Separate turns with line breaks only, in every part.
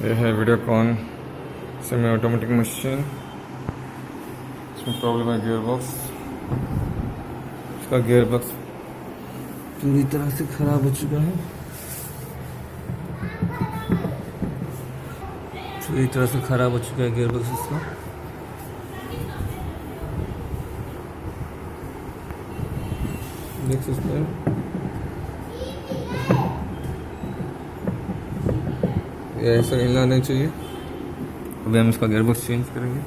ये है Videocon semi automatic machine. इसमें प्रॉब्लम है गियरबॉक्स। इसका गियरबॉक्स पूरी तरह से ख़राब हो चुका है। पूरी तरह से ख़राब हो चुका है गियरबॉक्स इसका। देख सकते हैं, ये ऐसा हिलना नहीं चाहिए। अभी हम इसका गियरबॉक्स चेंज करेंगे।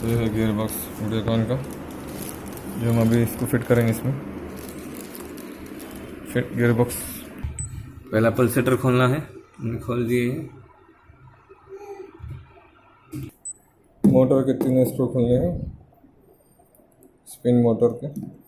ये है गियरबॉक्स वीडियोकॉन का, जो हम अभी इसको फिट करेंगे। इसमें फिट गियरबॉक्स, पहला पल्सेटर खोलना है, हमने खोल दिए हैं। मोटर के 3 स्क्रू खोलने हैं, स्पिन मोटर के।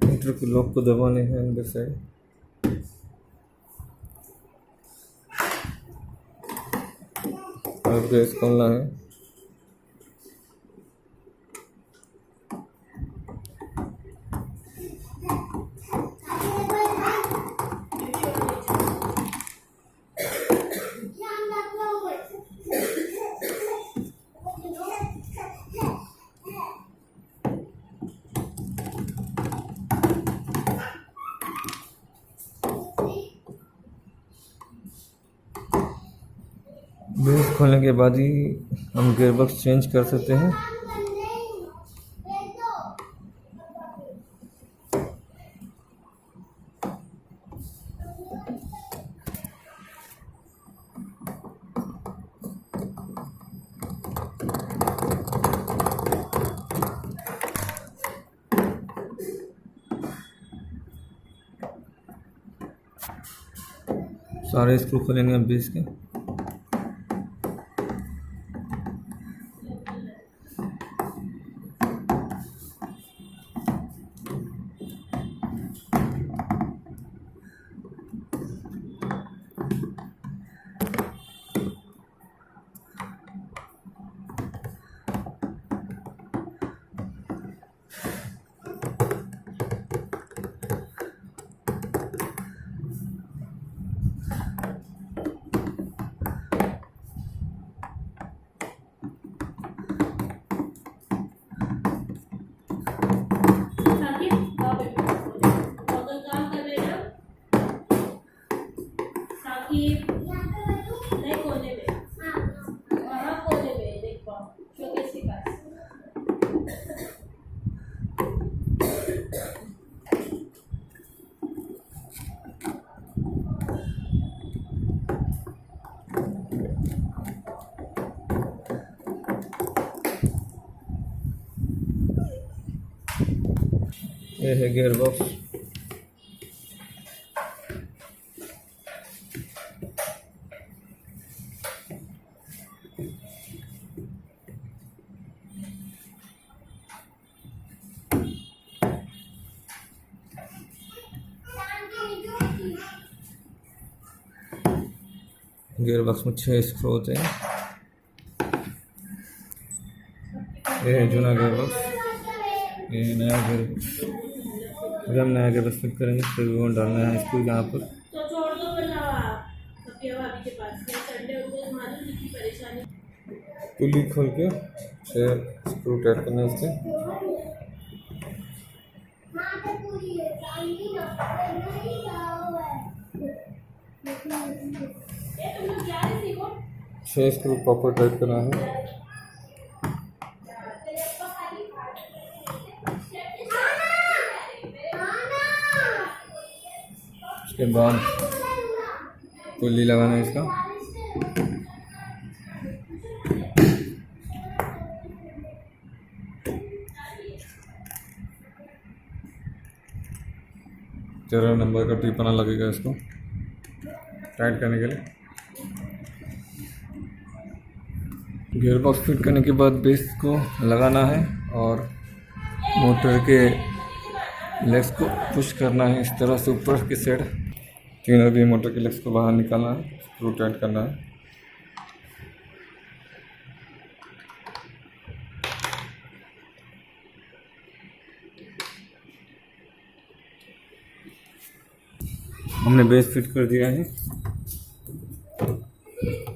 मोटर के लॉक को दबाने हैं अंदर साइड। और गैस खोलना है। बेस खोलने के बाद ही हम गियरबॉक्स चेंज कर सकते हैं। सारे स्क्रू खोलेंगे हम बेस के। ये है गियरबॉक्स। गियरबॉक्स में 6 स्क्रू होते हैं। ये है जूना गियरबॉक्स, ये नया गियरबॉक्स। अभी हम नया गियरबॉक्स फिट करेंगे, फिर वो डालना है स्क्रू यहाँ पर। पुली खोल के 6 स्क्रू टाइट करना है इसके। छह स्क्रू प्रॉपर टाइट करना है। उसके बाद पुली लगाना है इसका। 13 नंबर का टिपाना लगेगा इसको टाइट करने के लिए। गियर बॉक्स फिट करने के बाद बेस को लगाना है और मोटर के लेग्स को पुश करना है इस तरह से ऊपर की साइड। तीनों भी मोटर के लेग्स को बाहर निकालना है, स्क्रू टाइट करना है। हमने बेस फिट कर दिया है।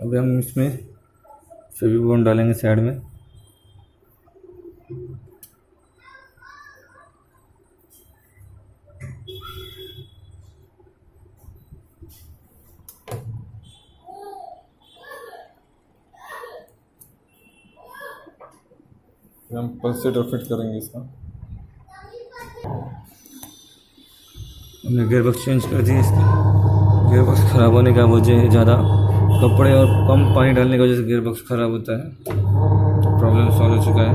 अभी हम इसमें सभी बोन डालेंगे साइड में। हम पल्सेटर फिट करेंगे इसका। हमने गियरबॉक्स चेंज कर दिया इसका। गियरबॉक्स ख़राब होने का वजह है ज़्यादा कपड़े और कम पानी डालने की वजह से गियरबॉक्स ख़राब होता है। प्रॉब्लम सॉल्व हो चुका है।